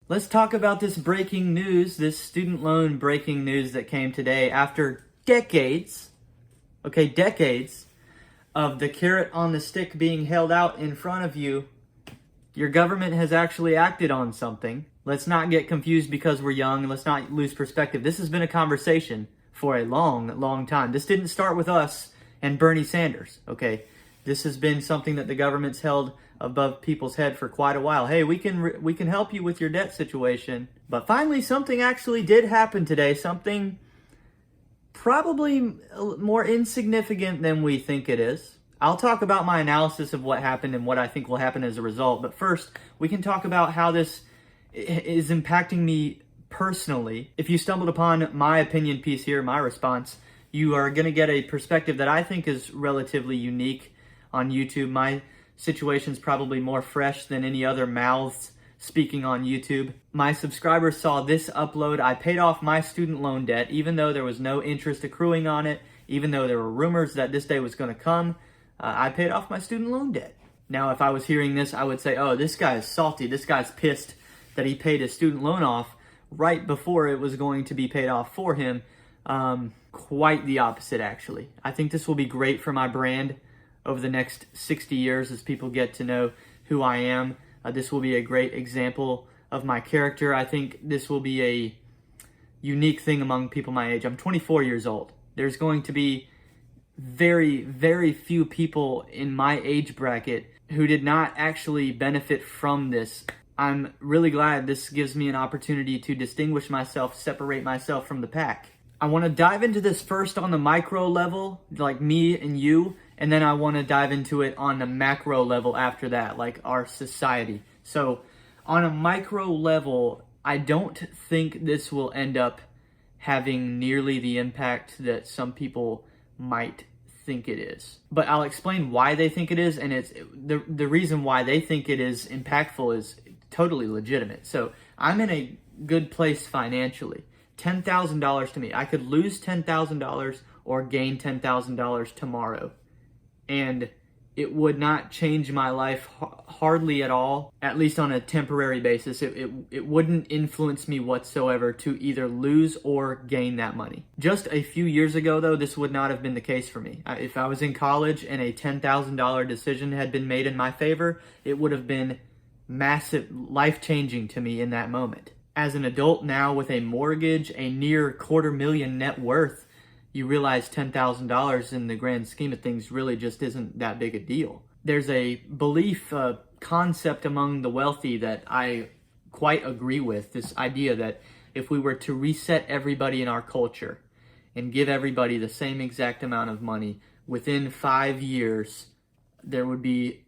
Let's talk about this breaking news, this student loan breaking news that came today after decades, decades of the carrot on the stick being held out in front of you. Your government has actually acted on something. Let's not get confused because we're young. Let's not lose perspective. This has been a conversation for a long, long time. This didn't start with us and Bernie Sanders, okay? This has been something that the government's held above people's head for quite a while. Hey, we can help you with your debt situation. But finally, something actually did happen today. Something probably more insignificant than we think it is. I'll talk about my analysis of what happened and what I think will happen as a result. But first, we can talk about how this is impacting me personally. If you stumbled upon my opinion piece here, my response, you are going to get a perspective that I think is relatively unique on YouTube. My situation's probably more fresh than any other mouths speaking on YouTube. My subscribers saw this upload. I paid off my student loan debt, even though there was no interest accruing on it, even though there were rumors that this day was going to come. I paid off my student loan debt. Now, if I was hearing this, I would say, oh, this guy is salty. This guy's pissed that he paid his student loan off right before it was going to be paid off for him. Quite the opposite, actually. I think this will be great for my brand over the next 60 years as people get to know who I am. This will be a great example of my character. I think this will be a unique thing among people my age. I'm 24 years old. There's going to be very, very few people in my age bracket who did not actually benefit from this. I'm really glad this gives me an opportunity to distinguish myself, separate myself from the pack. I want to dive into this first on the micro level, like me and you, and then I want to dive into it on the macro level after that, like our society. So on a micro level, I don't think this will end up having nearly the impact that some people might think it is. But I'll explain why they think it is, and it's the reason why they think it is impactful is totally legitimate. So I'm in a good place financially. $10,000 to me. I could lose $10,000 or gain $10,000 tomorrow, and it would not change my life hardly at all, at least on a temporary basis. It wouldn't influence me whatsoever to either lose or gain that money. Just a few years ago, though, this would not have been the case for me. If I was in college and a $10,000 decision had been made in my favor, it would have been massive, life-changing to me in that moment. As an adult now with a mortgage, a near $250,000 net worth, you realize $10,000 in the grand scheme of things really just isn't that big a deal. There's a belief, concept among the wealthy that I quite agree with, this idea that if we were to reset everybody in our culture and give everybody the same exact amount of money, within 5 years, there would be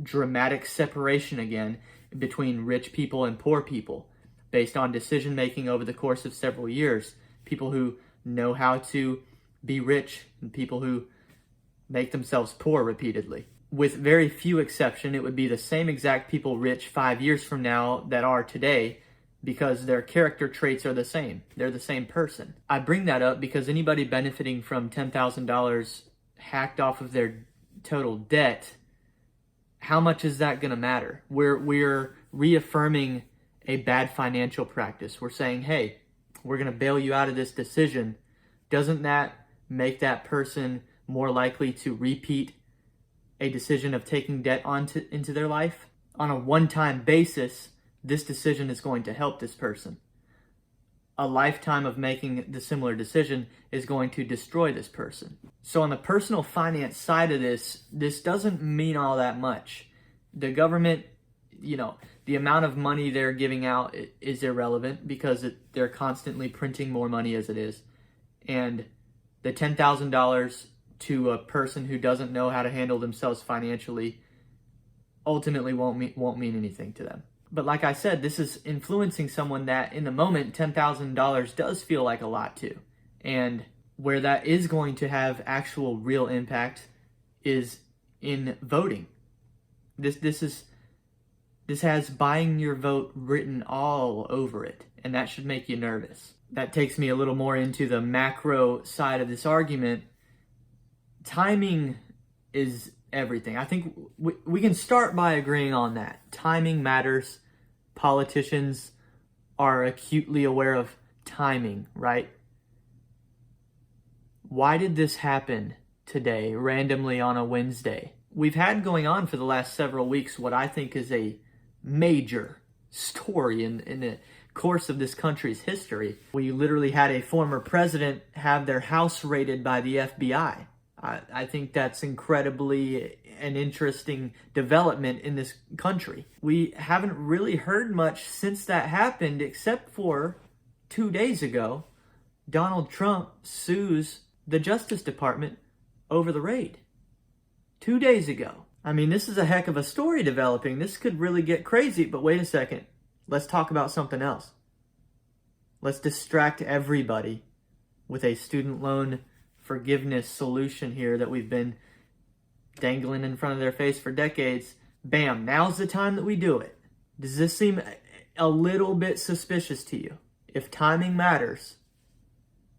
dramatic separation again between rich people and poor people based on decision making over the course of several years. People who know how to be rich and people who make themselves poor repeatedly. With very few exception, it would be the same exact people rich 5 years from now that are today because their character traits are the same. They're the same person. I bring that up because anybody benefiting from $10,000 hacked off of their total debt, how much is that going to matter? We're reaffirming a bad financial practice. We're saying, hey, we're going to bail you out of this decision. Doesn't that make that person more likely to repeat a decision of taking debt into their life? On a one-time basis, this decision is going to help this person. A lifetime of making the similar decision is going to destroy this person. So on the personal finance side of this doesn't mean all that much. The government, the amount of money they're giving out is irrelevant because they're constantly printing more money as it is. And the $10,000 to a person who doesn't know how to handle themselves financially ultimately won't mean anything to them. But like I said, this is influencing someone that in the moment, $10,000 does feel like a lot to. And where that is going to have actual real impact is in voting. This has buying your vote written all over it, and that should make you nervous. That takes me a little more into the macro side of this argument. Timing is everything. I think we can start by agreeing on that. Timing matters. Politicians are acutely aware of timing, right? Why did this happen today, randomly on a Wednesday? We've had going on for the last several weeks what I think is a major story in the course of this country's history. We literally had a former president have their house raided by the FBI. I think that's incredibly an interesting development in this country. We haven't really heard much since that happened, except for 2 days ago, Donald Trump sues the Justice Department over the raid. 2 days ago. I mean, this is a heck of a story developing. This could really get crazy, but wait a second. Let's talk about something else. Let's distract everybody with a student loan forgiveness solution here that we've been dangling in front of their face for decades. Bam, now's the time that we do it. Does this seem a little bit suspicious to you? If timing matters,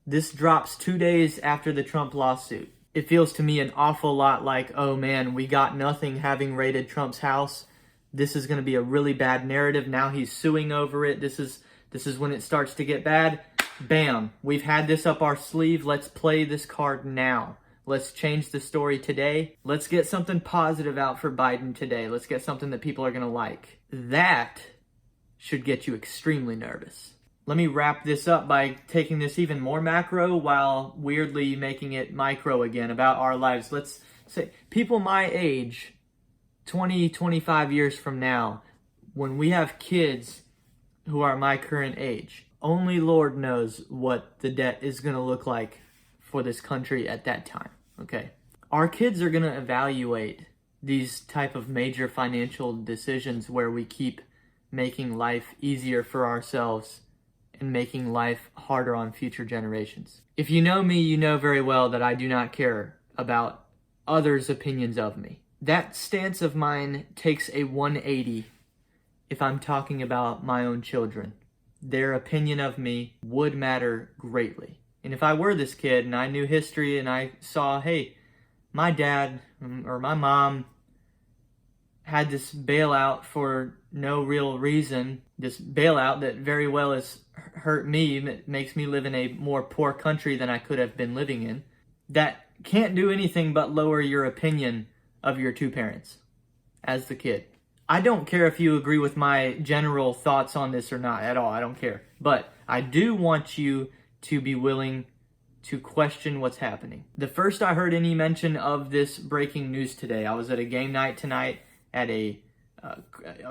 this drops 2 days after the Trump lawsuit. It feels to me an awful lot like, oh man, we got nothing having raided Trump's house. This is going to be a really bad narrative. Now he's suing over it. This is when it starts to get bad. Bam, we've had this up our sleeve. Let's play this card now. Let's change the story today. Let's get something positive out for Biden today. Let's get something that people are going to like. That should get you extremely nervous. Let me wrap this up by taking this even more macro while weirdly making it micro again about our lives. Let's say people my age, 20, 25 years from now, when we have kids who are my current age, only Lord knows what the debt is going to look like for this country at that time, okay? Our kids are going to evaluate these type of major financial decisions where we keep making life easier for ourselves and making life harder on future generations. If you know me, you know very well that I do not care about others' opinions of me. That stance of mine takes a 180 if I'm talking about my own children. Their opinion of me would matter greatly. And if I were this kid and I knew history and I saw, hey, my dad or my mom had this bailout for no real reason, this bailout that very well has hurt me, that makes me live in a more poor country than I could have been living in, that can't do anything but lower your opinion of your two parents as the kid. I don't care if you agree with my general thoughts on this or not at all. I don't care. But I do want you to be willing to question what's happening. The first I heard any mention of this breaking news today, I was at a game night tonight at a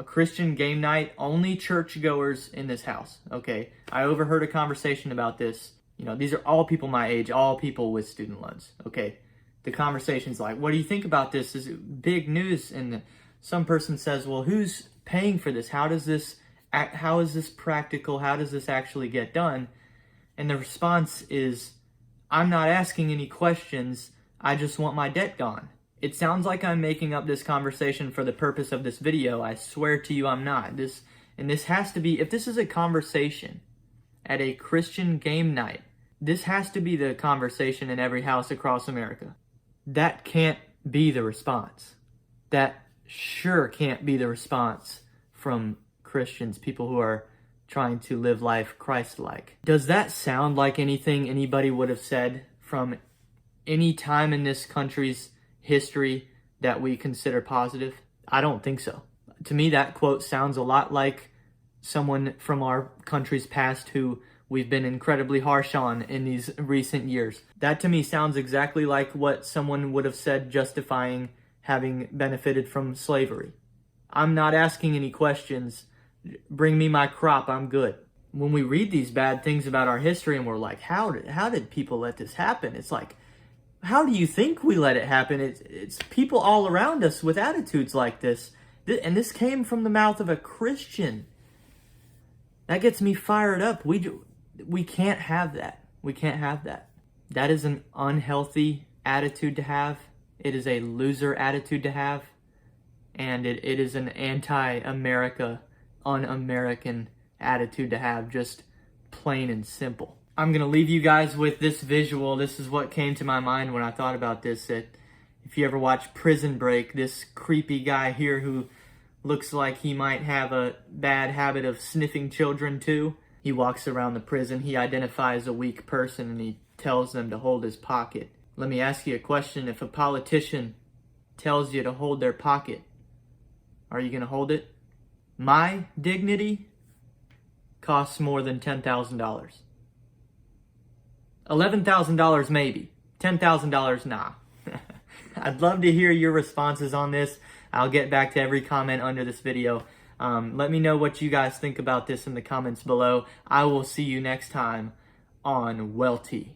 Christian game night, only churchgoers in this house, okay? I overheard a conversation about this. You know, these are all people my age, all people with student loans, okay? The conversation's like, what do you think about this? Is it big news? And some person says, well, who's paying for this? How is this practical? How does this actually get done? And the response is, I'm not asking any questions. I just want my debt gone. It sounds like I'm making up this conversation for the purpose of this video. I swear to you I'm not. This has to be, if this is a conversation at a Christian game night, this has to be the conversation in every house across America. That can't be the response. That sure can't be the response from Christians, people who are trying to live life Christ-like. Does that sound like anything anybody would have said from any time in this country's history that we consider positive? I don't think so. To me, that quote sounds a lot like someone from our country's past who we've been incredibly harsh on in these recent years. That to me sounds exactly like what someone would have said justifying having benefited from slavery. I'm not asking any questions. Bring me my crop, I'm good. When we read these bad things about our history and we're like, how did people let this happen? It's like, how do you think we let it happen? It's people all around us with attitudes like this. And this came from the mouth of a Christian. That gets me fired up. We can't have that. We can't have that. That is an unhealthy attitude to have. It is a loser attitude to have. And it is an anti-America, un-American attitude to have, just plain and simple. I'm going to leave you guys with this visual. This is what came to my mind when I thought about this. That if you ever watch Prison Break, this creepy guy here who looks like he might have a bad habit of sniffing children too. He walks around the prison, he identifies a weak person, and he tells them to hold his pocket. Let me ask you a question. If a politician tells you to hold their pocket, are you going to hold it? My dignity costs more than $10,000. $11,000 maybe. $10,000 nah. I'd love to hear your responses on this. I'll get back to every comment under this video. Let me know what you guys think about this in the comments below. I will see you next time on Welte.